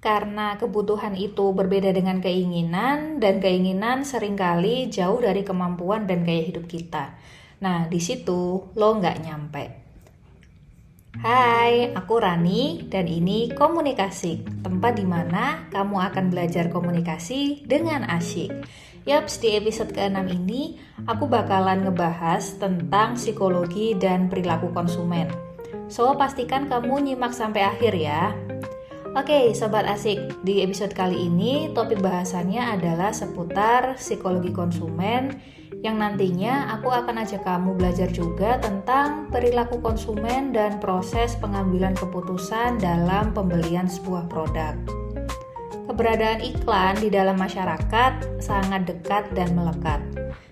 karena kebutuhan itu berbeda dengan keinginan, dan keinginan seringkali jauh dari kemampuan dan gaya hidup kita. Nah, di situ lo nggak nyampe. Hai, aku Rani, dan ini Komunikasi, tempat di mana kamu akan belajar komunikasi dengan asyik. Yaps, di episode ke-6 ini, aku bakalan ngebahas tentang psikologi dan perilaku konsumen. So, pastikan kamu nyimak sampai akhir ya. Oke, Sobat Asik, di episode kali ini topik bahasannya adalah seputar psikologi konsumen yang nantinya aku akan ajak kamu belajar juga tentang perilaku konsumen dan proses pengambilan keputusan dalam pembelian sebuah produk. Keberadaan iklan di dalam masyarakat sangat dekat dan melekat.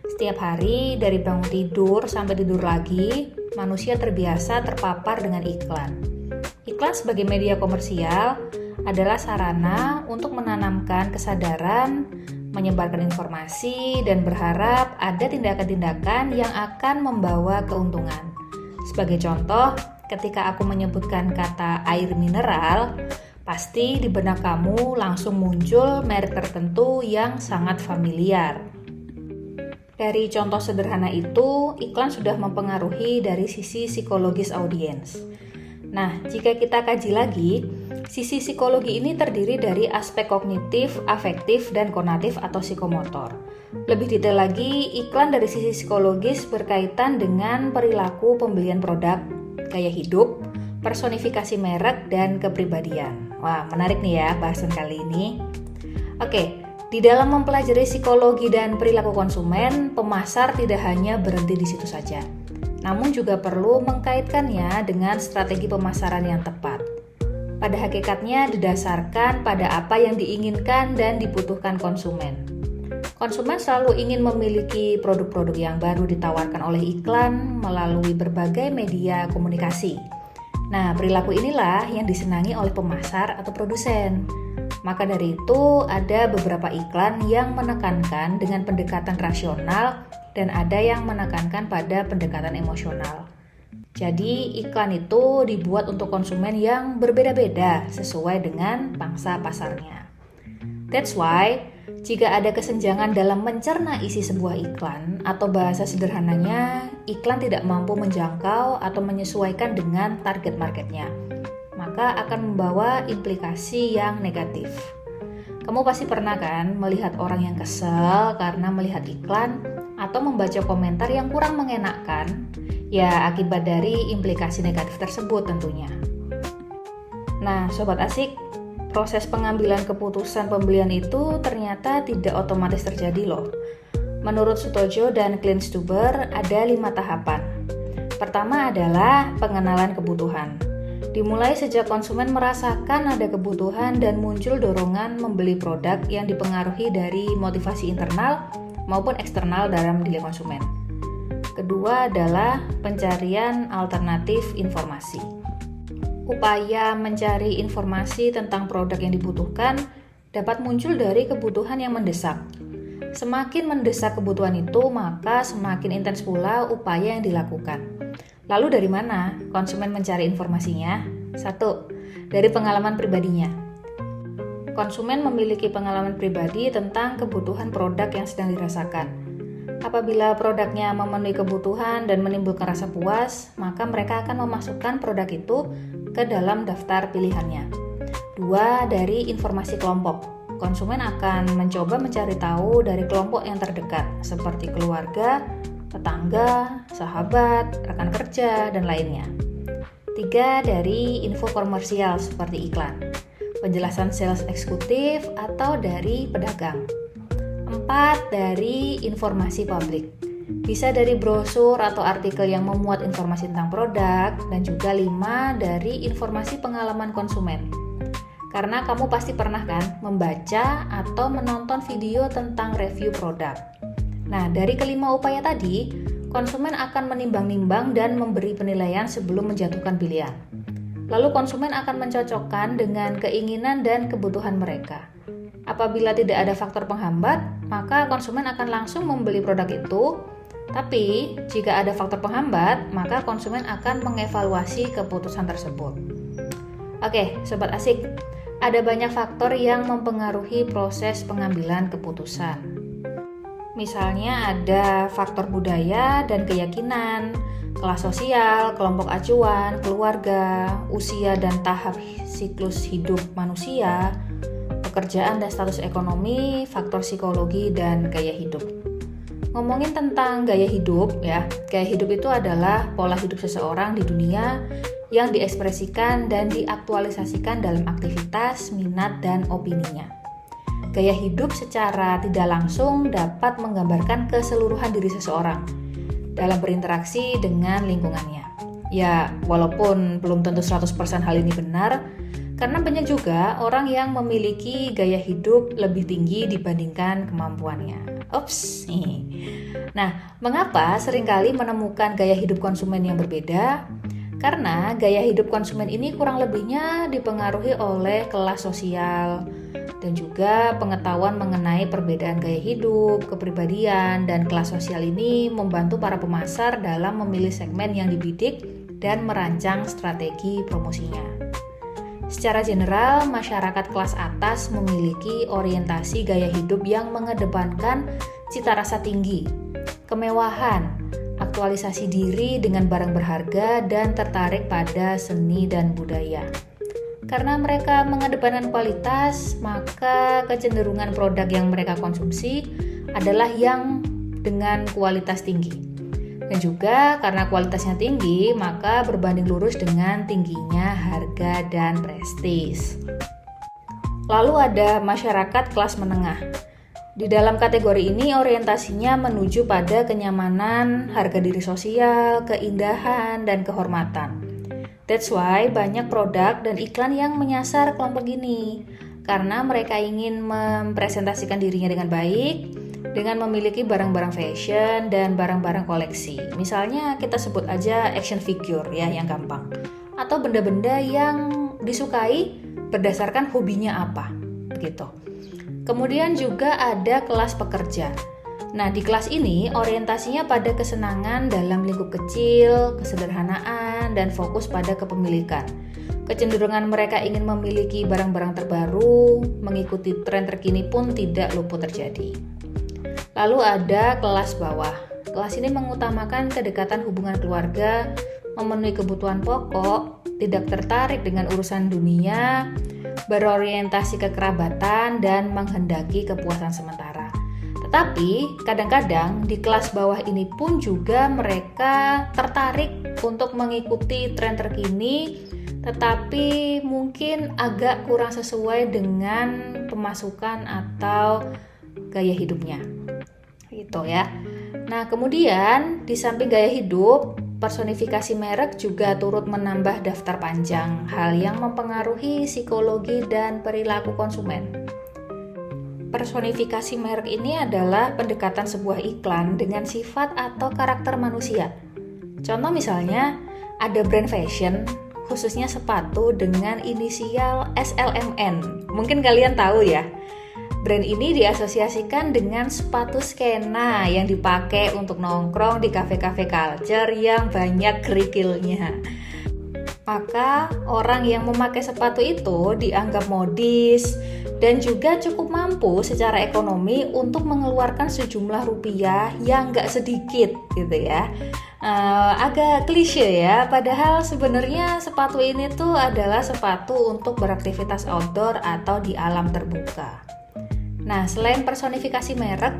Setiap hari dari bangun tidur sampai tidur lagi, manusia terbiasa terpapar dengan iklan. Iklan sebagai media komersial adalah sarana untuk menanamkan kesadaran, menyebarkan informasi, dan berharap ada tindakan-tindakan yang akan membawa keuntungan. Sebagai contoh, ketika aku menyebutkan kata air mineral, pasti di benak kamu langsung muncul merek tertentu yang sangat familiar. Dari contoh sederhana itu, iklan sudah mempengaruhi dari sisi psikologis audiens. Nah, jika kita kaji lagi, sisi psikologi ini terdiri dari aspek kognitif, afektif, dan konatif atau psikomotor. Lebih detail lagi, iklan dari sisi psikologis berkaitan dengan perilaku pembelian produk, gaya hidup, personifikasi merek, dan kepribadian. Wah, menarik nih ya bahasan kali ini. Oke, di dalam mempelajari psikologi dan perilaku konsumen, pemasar tidak hanya berhenti di situ saja, namun juga perlu mengkaitkannya dengan strategi pemasaran yang tepat. Pada hakikatnya didasarkan pada apa yang diinginkan dan dibutuhkan konsumen. Konsumen selalu ingin memiliki produk-produk yang baru ditawarkan oleh iklan melalui berbagai media komunikasi. Nah, perilaku inilah yang disenangi oleh pemasar atau produsen. Maka dari itu, ada beberapa iklan yang menekankan dengan pendekatan rasional dan ada yang menekankan pada pendekatan emosional. Jadi, iklan itu dibuat untuk konsumen yang berbeda-beda sesuai dengan pangsa pasarnya. That's why, jika ada kesenjangan dalam mencerna isi sebuah iklan, atau bahasa sederhananya, iklan tidak mampu menjangkau atau menyesuaikan dengan target marketnya, maka akan membawa implikasi yang negatif. Kamu pasti pernah kan melihat orang yang kesel karena melihat iklan atau membaca komentar yang kurang mengenakan, ya akibat dari implikasi negatif tersebut tentunya. Nah, Sobat Asik, proses pengambilan keputusan pembelian itu ternyata tidak otomatis terjadi loh. Menurut Sutojo dan Kleinstuber ada 5 tahapan. Pertama adalah pengenalan kebutuhan. Dimulai sejak konsumen merasakan ada kebutuhan dan muncul dorongan membeli produk yang dipengaruhi dari motivasi internal maupun eksternal dalam diri konsumen. Kedua adalah pencarian alternatif informasi. Upaya mencari informasi tentang produk yang dibutuhkan dapat muncul dari kebutuhan yang mendesak. Semakin mendesak kebutuhan itu, maka semakin intens pula upaya yang dilakukan. Lalu dari mana konsumen mencari informasinya? 1. Dari pengalaman pribadinya. Konsumen memiliki pengalaman pribadi tentang kebutuhan produk yang sedang dirasakan. Apabila produknya memenuhi kebutuhan dan menimbulkan rasa puas, maka mereka akan memasukkan produk itu ke dalam daftar pilihannya. 2. Dari informasi kelompok. Konsumen akan mencoba mencari tahu dari kelompok yang terdekat, seperti keluarga, tetangga, sahabat, rekan kerja, dan lainnya. 3. Dari info komersial seperti iklan, penjelasan sales eksekutif, atau dari pedagang. 4. Dari informasi publik, bisa dari brosur atau artikel yang memuat informasi tentang produk, dan juga 5. Dari informasi pengalaman konsumen. Karena kamu pasti pernah kan membaca atau menonton video tentang review produk. Nah, dari kelima upaya tadi, konsumen akan menimbang-nimbang dan memberi penilaian sebelum menjatuhkan pilihan. Lalu konsumen akan mencocokkan dengan keinginan dan kebutuhan mereka. Apabila tidak ada faktor penghambat, maka konsumen akan langsung membeli produk itu. Tapi, jika ada faktor penghambat, maka konsumen akan mengevaluasi keputusan tersebut. Oke, Sobat Asik, ada banyak faktor yang mempengaruhi proses pengambilan keputusan. Misalnya ada faktor budaya dan keyakinan, kelas sosial, kelompok acuan, keluarga, usia dan tahap siklus hidup manusia, pekerjaan dan status ekonomi, faktor psikologi, dan gaya hidup. Ngomongin tentang gaya hidup ya, gaya hidup itu adalah pola hidup seseorang di dunia yang diekspresikan dan diaktualisasikan dalam aktivitas, minat, dan opininya. Gaya hidup secara tidak langsung dapat menggambarkan keseluruhan diri seseorang dalam berinteraksi dengan lingkungannya. Ya, walaupun belum tentu 100% hal ini benar, karena banyak juga orang yang memiliki gaya hidup lebih tinggi dibandingkan kemampuannya. Ups, nih. Nah, mengapa seringkali menemukan gaya hidup konsumen yang berbeda? Karena gaya hidup konsumen ini kurang lebihnya dipengaruhi oleh kelas sosial dan juga pengetahuan mengenai perbedaan gaya hidup, kepribadian, dan kelas sosial ini membantu para pemasar dalam memilih segmen yang dibidik dan merancang strategi promosinya. Secara general, masyarakat kelas atas memiliki orientasi gaya hidup yang mengedepankan cita rasa tinggi, kemewahan, aktualisasi diri dengan barang berharga, dan tertarik pada seni dan budaya. Karena mereka mengedepankan kualitas, maka kecenderungan produk yang mereka konsumsi adalah yang dengan kualitas tinggi. Dan juga karena kualitasnya tinggi, maka berbanding lurus dengan tingginya harga dan prestis. Lalu ada masyarakat kelas menengah. Di dalam kategori ini orientasinya menuju pada kenyamanan, harga diri sosial, keindahan, dan kehormatan. That's why banyak produk dan iklan yang menyasar kelompok ini, karena mereka ingin mempresentasikan dirinya dengan baik, dengan memiliki barang-barang fashion dan barang-barang koleksi. Misalnya kita sebut aja action figure ya, yang gampang. Atau benda-benda yang disukai berdasarkan hobinya apa, begitu. Kemudian juga ada kelas pekerja. Nah, di kelas ini orientasinya pada kesenangan dalam lingkup kecil, kesederhanaan, dan fokus pada kepemilikan. Kecenderungan mereka ingin memiliki barang-barang terbaru, mengikuti tren terkini pun tidak luput terjadi. Lalu ada kelas bawah. Kelas ini mengutamakan kedekatan hubungan keluarga, memenuhi kebutuhan pokok, tidak tertarik dengan urusan dunia, berorientasi kekerabatan, dan menghendaki kepuasan sementara. Tetapi kadang-kadang di kelas bawah ini pun juga mereka tertarik untuk mengikuti tren terkini, tetapi mungkin agak kurang sesuai dengan pemasukan atau gaya hidupnya. Gitu ya. Nah, kemudian di samping gaya hidup, personifikasi merek juga turut menambah daftar panjang hal yang mempengaruhi psikologi dan perilaku konsumen. Personifikasi merek ini adalah pendekatan sebuah iklan dengan sifat atau karakter manusia. Contoh misalnya, ada brand fashion, khususnya sepatu dengan inisial SLMN. Mungkin kalian tahu ya. Brand ini diasosiasikan dengan sepatu skena yang dipakai untuk nongkrong di kafe-kafe culture yang banyak kerikilnya. Maka orang yang memakai sepatu itu dianggap modis dan juga cukup mampu secara ekonomi untuk mengeluarkan sejumlah rupiah yang gak sedikit gitu ya. Agak klise ya, padahal sebenarnya sepatu ini tuh adalah sepatu untuk beraktivitas outdoor atau di alam terbuka. Nah, selain personifikasi merek,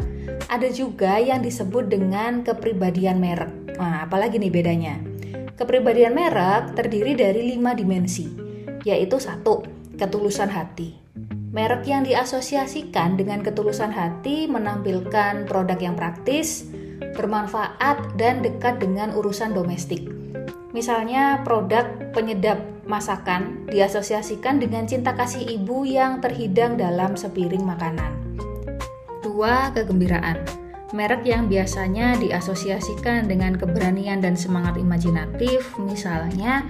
ada juga yang disebut dengan kepribadian merek. Nah, apalagi nih bedanya? Kepribadian merek terdiri dari 5 dimensi, yaitu 1. Ketulusan hati. Merek yang diasosiasikan dengan ketulusan hati menampilkan produk yang praktis, bermanfaat, dan dekat dengan urusan domestik. Misalnya produk penyedap masakan diasosiasikan dengan cinta kasih ibu yang terhidang dalam sepiring makanan. 2. Kegembiraan. Merek yang biasanya diasosiasikan dengan keberanian dan semangat imajinatif, misalnya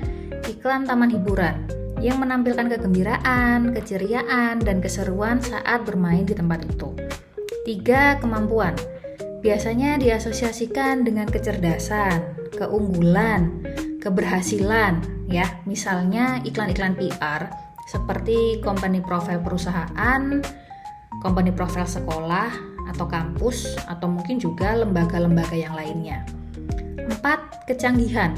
iklan taman hiburan yang menampilkan kegembiraan, keceriaan, dan keseruan saat bermain di tempat itu. 3. Kemampuan. Biasanya diasosiasikan dengan kecerdasan, keunggulan, keberhasilan, ya, misalnya iklan-iklan PR seperti company profile perusahaan, company profile sekolah atau kampus, atau mungkin juga lembaga-lembaga yang lainnya. 4. Kecanggihan.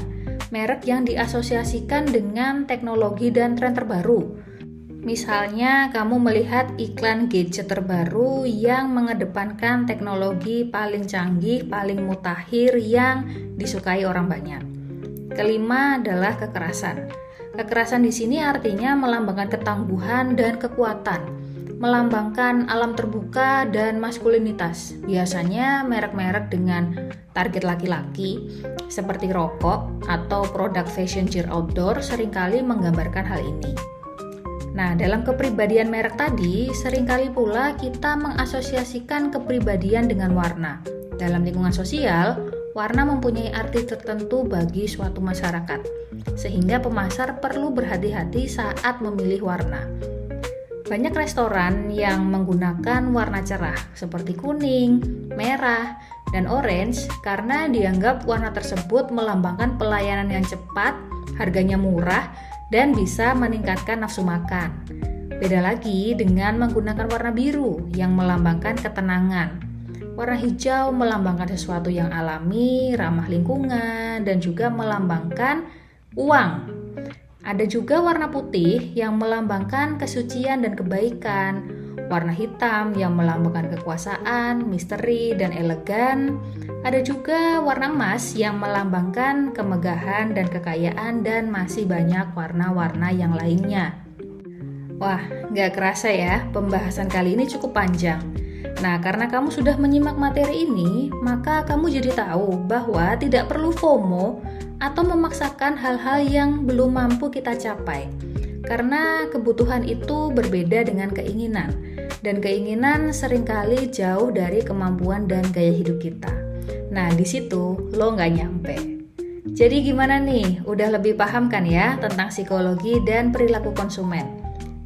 Merek yang diasosiasikan dengan teknologi dan tren terbaru. Misalnya, kamu melihat iklan gadget terbaru yang mengedepankan teknologi paling canggih, paling mutakhir yang disukai orang banyak. Kelima adalah kekerasan. Kekerasan di sini artinya melambangkan ketangguhan dan kekuatan, melambangkan alam terbuka dan maskulinitas. Biasanya merek-merek dengan target laki-laki seperti rokok atau produk fashion gear outdoor seringkali menggambarkan hal ini. Nah, dalam kepribadian merek tadi, seringkali pula kita mengasosiasikan kepribadian dengan warna. Dalam lingkungan sosial, warna mempunyai arti tertentu bagi suatu masyarakat, sehingga pemasar perlu berhati-hati saat memilih warna. Banyak restoran yang menggunakan warna cerah seperti kuning, merah, dan orange karena dianggap warna tersebut melambangkan pelayanan yang cepat, harganya murah, dan bisa meningkatkan nafsu makan. Beda lagi dengan menggunakan warna biru yang melambangkan ketenangan. Warna hijau melambangkan sesuatu yang alami, ramah lingkungan, dan juga melambangkan uang. Ada juga warna putih yang melambangkan kesucian dan kebaikan. Warna hitam yang melambangkan kekuasaan, misteri, dan elegan. Ada juga warna emas yang melambangkan kemegahan dan kekayaan, dan masih banyak warna-warna yang lainnya. Wah, gak kerasa ya, pembahasan kali ini cukup panjang. Nah, karena kamu sudah menyimak materi ini, maka kamu jadi tahu bahwa tidak perlu FOMO atau memaksakan hal-hal yang belum mampu kita capai. Karena kebutuhan itu berbeda dengan keinginan, dan keinginan seringkali jauh dari kemampuan dan gaya hidup kita. Nah, di situ lo nggak nyampe. Jadi gimana nih? Udah lebih paham kan ya tentang psikologi dan perilaku konsumen?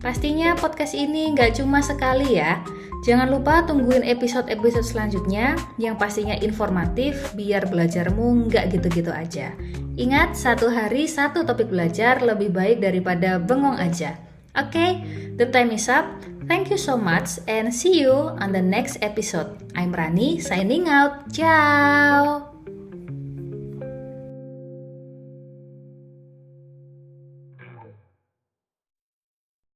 Pastinya podcast ini nggak cuma sekali ya. Jangan lupa tungguin episode-episode selanjutnya yang pastinya informatif biar belajarmu nggak gitu-gitu aja. Ingat, satu hari satu topik belajar lebih baik daripada bengong aja. Oke, the time is up. Thank you so much and see you on the next episode. I'm Rani signing out. Ciao!